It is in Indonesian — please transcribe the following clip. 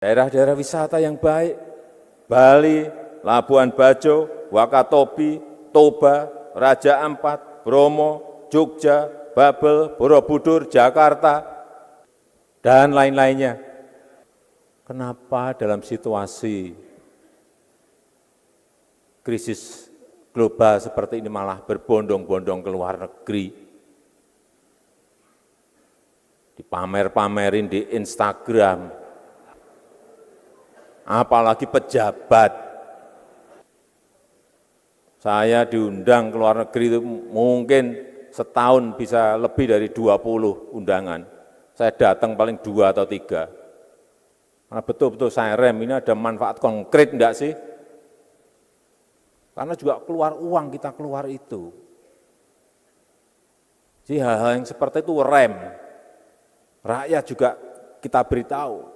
Daerah-daerah wisata yang baik, Bali, Labuan Bajo, Wakatobi, Toba, Raja Ampat, Bromo, Jogja, Babel, Borobudur, Jakarta, dan lain-lainnya. Kenapa dalam situasi krisis global seperti ini malah berbondong-bondong ke luar negeri, dipamer-pamerin di Instagram, apalagi pejabat. Saya diundang ke luar negeri itu mungkin setahun bisa lebih dari 20 undangan. Saya datang paling 2 atau 3. Karena betul-betul saya rem, ini ada manfaat konkret enggak sih? Karena juga keluar uang kita keluar itu. Jadi hal-hal yang seperti itu rem. Rakyat juga kita beritahu,